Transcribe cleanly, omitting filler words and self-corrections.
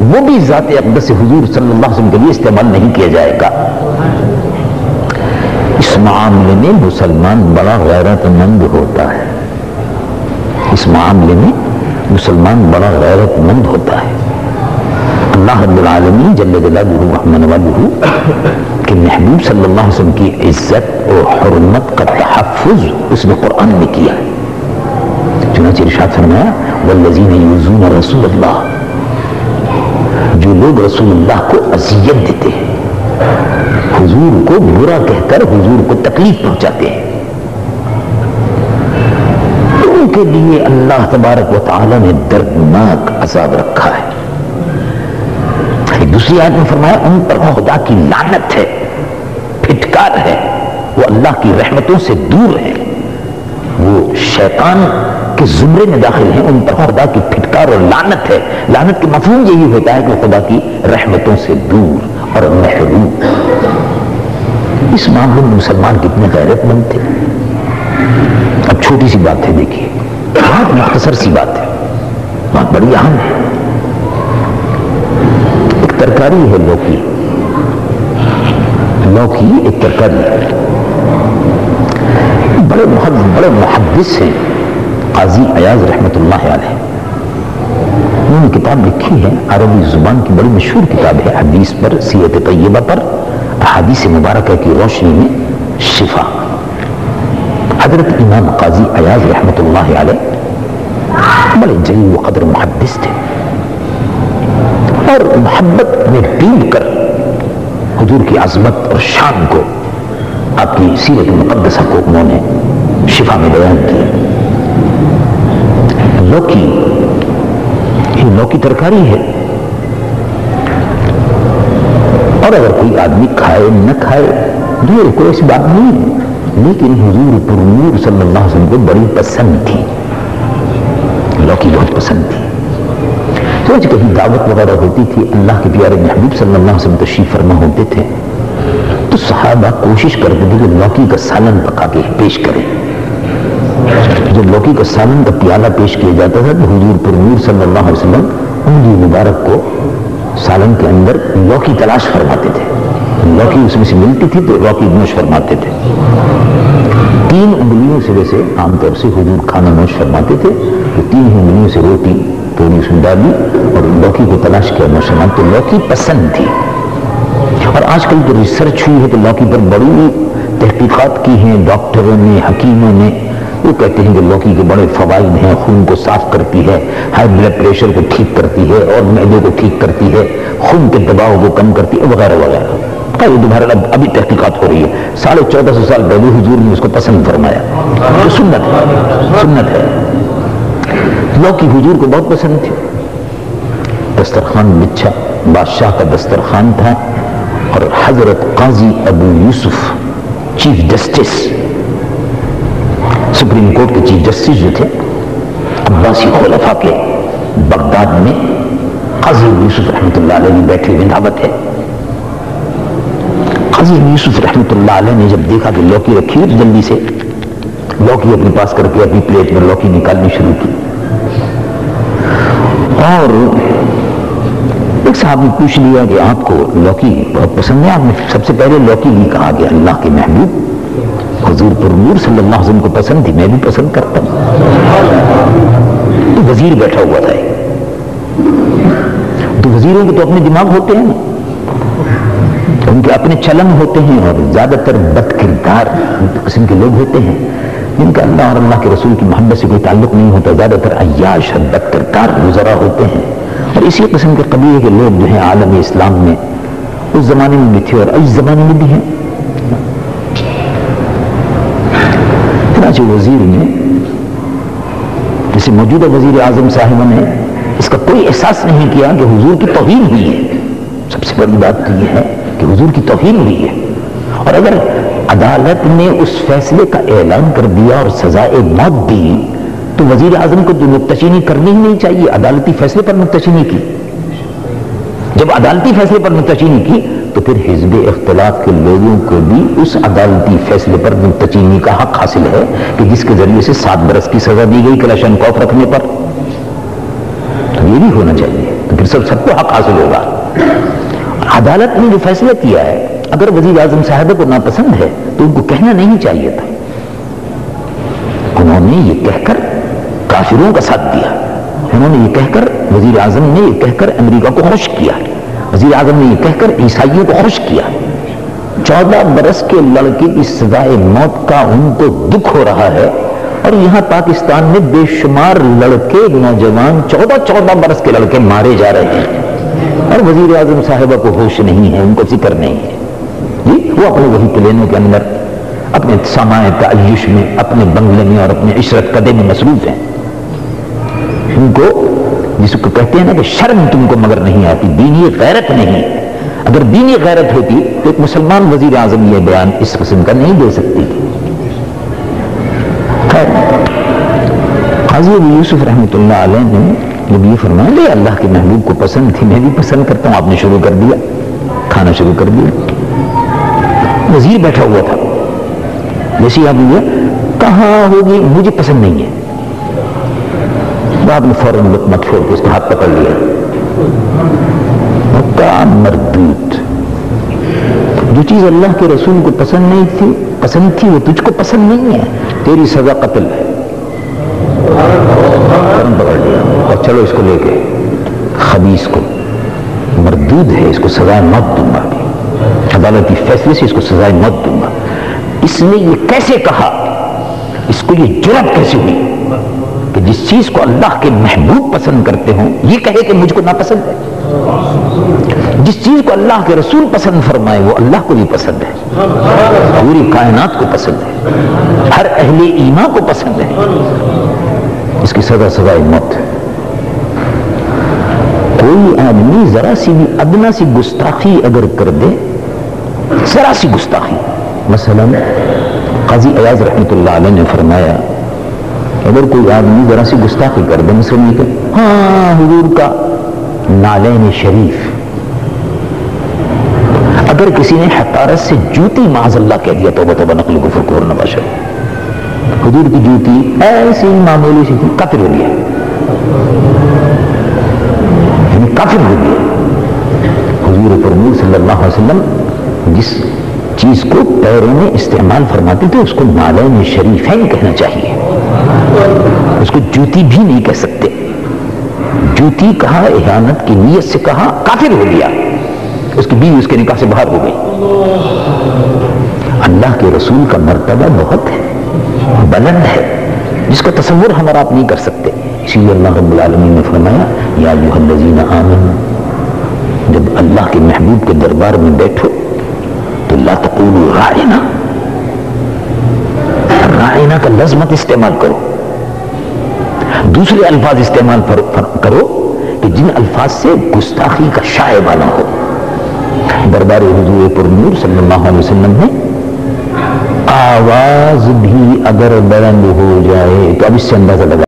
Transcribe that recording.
وہ بھی ذات اقدس حضور صلی اللہ علیہ وسلم کے لیے استعمال نہیں کیا جائے گا۔ اس معاملے میں مسلمان بڑا غیرت مند ہوتا ہے، اس معاملے میں مسلمان بڑا غیرت مند ہوتا ہے۔ اللہ رب العالمین جل جلالہ رحمن والہ کہ محبوب صلی اللہ علیہ وسلم کی عزت اور حرمت کا تحفظ اس نے قرآن میں کیا ہے۔ چنانچہ ارشاد فرمایا والذین یؤذون رسول اللہ، جو لوگ رسول اللہ کو اذیت دیتے ہیں، حضور کو برا کہہ کر حضور کو تکلیف پہنچاتے ہیں، ان کے لیے اللہ تبارک و تعالی نے دردناک عذاب رکھا ہے۔ ایک دوسری آیت میں فرمایا ان پر خدا کی لعنت ہے، پھٹکار ہے، وہ اللہ کی رحمتوں سے دور ہے، وہ شیطان کے زمرے میں داخل ہیں، ان پر خدا کی پھٹکار اور لعنت ہے۔ لعنت کے مفہوم یہی ہوتا ہے کہ خدا کی رحمتوں سے دور اور محروم۔ اس معاملے میں مسلمان کتنے غیرت مند تھے۔ اب چھوٹی سی بات ہے، دیکھیے بہت مختصر سی بات ہے، بہت بڑی اہم ہے۔ ایک ترکاری ہے لوکی، لوکی ایک ترکاری ہے، بڑے محدث ہیں قاضی ایاز رحمت اللہ علیہ، انہوں نے کتاب لکھی ہے، عربی زبان کی بڑی مشہور کتاب ہے، حدیث پر، سیرت طیبہ پر، احادیث مبارکہ کی روشنی میں شفا۔ حضرت امام قاضی ایاز رحمت اللہ علیہ بڑے جلیل و قدر محدث تھے، اور محبت میں ڈوب کر حضور کی عظمت اور شان کو، آپ کی سیرت مقدسہ کو انہوں نے شفا میں بیان کیا۔ لوکی، یہ لوکی ترکاری ہے، اور اگر کوئی آدمی کھائے نہ کھائے یہ کوئی ایسی بات نہیں ہے، لیکن حضور پر نور صلی اللہ علیہ وسلم کو بڑی پسند تھی، لوکی بہت پسند تھی۔ تو آج کہیں دعوت وغیرہ ہوتی تھی، اللہ کے پیارے محبوب صلی اللہ علیہ وسلم تشریف فرما ہوتے تھے، تو صحابہ کوشش کرتے تھے کہ لوکی کا سالن پکا کے پیش کریں۔ جب لوکی کا سالن کا پیالہ پیش کیا جاتا تھا تو حضور پر نور صلی اللہ علیہ وسلم انگلی مبارک کو سالن کے اندر لوکی تلاش فرماتے تھے، لوکی اس میں سے ملتی تھی تو لوکی نوش فرماتے تھے۔ 3 انگلیوں سے ویسے عام طور سے حضور کھانا نوش فرماتے تھے، تو 3 انگلیوں سے روٹی تھوڑی اس میں ڈالی اور لوکی کو تلاش کیا نوش فرماتے، تو لوکی پسند تھی۔ اور آج کل جو ریسرچ ہوئی ہے تو لوکی پر بڑی تحقیقات کی ہیں ڈاکٹروں نے، حکیموں نے، وہ کہتے ہیں کہ لوکی کے بڑے فوائد ہیں، خون کو صاف کرتی ہے، ہائی بلڈ پریشر کو ٹھیک کرتی ہے، اور معدے کو ٹھیک کرتی ہے، خون کے دباؤ کو کم کرتی ہے، وغیرہ وغیرہ۔ یہ دوبارہ ابھی تحقیقات ہو رہی ہے، 1450 سال پہلے حضور نے اس کو پسند فرمایا، تو سنت ہے، سنت ہے۔ لوکی حضور کو بہت پسند تھی۔ دسترخوان بچھا، بادشاہ کا دسترخوان تھا، اور حضرت قاضی ابو یوسف چیف جسٹس، سپریم کورٹ کے چیف جسٹس جو تھے عباسی خلفاء کے، بغداد میں قاضی ابو یوسف رحمۃ اللہ علیہ بیٹھے ہوئے دعوت ہے۔ قاضی ابو یوسف رحمۃ اللہ علیہ نے جب دیکھا کہ لوکی رکھی ہے، جلدی سے لوکی اپنے پاس کر کے اپنی پلیٹ میں لوکی نکالنی شروع کی، اور ایک صاحب نے پوچھ لیا کہ آپ کو لوکی بہت پسند ہے، آپ نے سب سے پہلے لوکی نہیں کہا کہ اللہ کے محبوب حضور پر نور صلی اللہ علیہ وسلم کو پسند تھی، میں بھی پسند کرتا ہوں۔ تو وزیر بیٹھا ہوا تھا، تو وزیروں کے تو اپنے دماغ ہوتے ہیں، ان کے اپنے چلن ہوتے ہیں، اور زیادہ تر بد کردار قسم کے لوگ ہوتے ہیں جن کا اللہ اور اللہ کے رسول کی محبت سے کوئی تعلق نہیں ہوتا، زیادہ تر عیاش اور بد کردار وزراء ہوتے ہیں، اور اسی قسم کے قبیلے کے لوگ جو ہیں عالم اسلام میں اس زمانے میں بھی تھے اور اس زمانے میں بھی ہیں۔ چنانچہ وزیر نے، جیسے موجودہ وزیر اعظم صاحب نے اس کا کوئی احساس نہیں کیا کہ حضور کی توہین ہوئی ہے۔ سب سے بڑی بات تو یہ ہے کہ حضور کی توہین ہوئی ہے، اور اگر عدالت نے اس فیصلے کا اعلان کر دیا اور سزائے موت دی تو وزیر اعظم کو نکتچینی کرنی ہی نہیں چاہیے، عدالتی فیصلے پر نکتچینی کی۔ جب عدالتی فیصلے پر نکتچینی کی تو پھر حزب اختلاف کے لوگوں کو بھی اس عدالتی فیصلے پر نکتچینی کا حق حاصل ہے کہ جس کے ذریعے سے 7 برس کی سزا دی گئی کلاشنکوف رکھنے پر، تو یہ بھی ہونا چاہیے۔ تو پھر سب کو حق حاصل ہوگا. عدالت نے جو فیصلہ کیا ہے اگر وزیر اعظم صاحبہ کو ناپسند ہے تو ان کو کہنا نہیں چاہیے تھا. انہوں نے یہ کہہ کر کافروں کا ساتھ دیا, انہوں نے یہ کہہ کر وزیر اعظم نے یہ کہہ کر امریکہ کو خوش کیا, وزیر اعظم نے یہ کہہ کر عیسائیوں کو خوش کیا. 14 برس کے لڑکے کی سزائے موت کا ان کو دکھ ہو رہا ہے, اور یہاں پاکستان میں بے شمار لڑکے نوجوان 14 برس کے لڑکے مارے جا رہے ہیں, اور وزیر اعظم صاحبہ کو ہوش نہیں ہے, ان کو فکر نہیں ہے. جی وہ اپنے وہی پلینوں کے اندر اپنے سامائے تعیش میں, اپنے بنگلے میں اور اپنے عشرت قدے میں مصروف ہیں. ان کو جس کو کہتے ہیں نا کہ شرم تم کو مگر نہیں آتی, دینی غیرت نہیں. اگر دینی غیرت ہوتی تو ایک مسلمان وزیر اعظم یہ بیان اس قسم کا نہیں دے سکتی. قاضی ابو یوسف رحمۃ اللہ علیہ نے جب یہ فرمایا لے اللہ کے محبوب کو پسند تھی, میں بھی پسند کرتا ہوں, آپ نے شروع کر دیا, کھانا شروع کر دیا. وزیر بیٹھا ہوا تھا, جیسے آپ نے کہاں ہوگی مجھے پسند نہیں ہے, آپ نے فوراً لقمہ چھوڑ کے اس کا ہاتھ پکڑ لیا. مردود, جو چیز اللہ کے رسول کو پسند تھی وہ تجھ کو پسند نہیں ہے, تیری سزا قتل ہے. پکڑ لیا اور چلو اس کو لے کے خبیث کو, مردود ہے, اس کو سزائے موت دوں گا, عدالتی فیصلے سے اس کو سزائے موت دوں گا. اس نے یہ کیسے کہا, اس کو یہ جرأت کیسے ہوئی کہ جس چیز کو اللہ کے محبوب پسند کرتے ہوں یہ کہے کہ مجھ کو ناپسند ہے. جس چیز کو اللہ کے رسول پسند فرمائے وہ اللہ کو بھی پسند ہے, پوری کائنات کو پسند ہے, ہر اہل ایمان کو پسند ہے. اس کی سزا سزائے موت ہے. کوئی آدمی ذرا سی بھی ادنا سی گستاخی اگر کر دے, ذرا سی گستاخی, مثلا قاضی ایاز رحمۃ اللہ علیہ نے فرمایا اگر کوئی آدمی ذرا سی گستاخی کر دے, مثلا یہ کہ ہاں حضور کا نالین شریف, اگر کسی نے حقارت سے جوتی معاذ اللہ کہہ دیا توبہ توبہ نقل کفر کو اور نباشا, حضور کی جوتی ایسی معمولی سی کافر ہو گیا, یعنی کافر ہو گیا. حضور فرمود صلی اللہ علیہ وسلم جس چیز کو پیروں میں استعمال فرماتے تھے اس کو نالین شریف ہے کہنا چاہیے, اس کو جوتی بھی نہیں کہہ سکتے. جوتی کہا, اہانت کی نیت سے کہا, کافر ہو گیا, اس کی بیوی اس کے نکاح سے باہر ہو گئی. اللہ کے رسول کا مرتبہ بہت ہے, بلند ہے, جس کا تصور ہم اور آپ نہیں کر سکتے. اسی لیے اللہ رب العالمین نے فرمایا یا ایھا الذین آمنوا, جب اللہ کے محبوب کے دربار میں بیٹھو تو لا تقولوا راعنا, راعنا کا لفظ مت استعمال کرو, دوسرے الفاظ استعمال کرو کہ جن الفاظ سے گستاخی کا شائبہ نہ ہو. دربار حضور پر نور صلی اللہ علیہ وسلم میں آواز بھی اگر بلند ہو جائے تو اب اس سے اندازہ لگا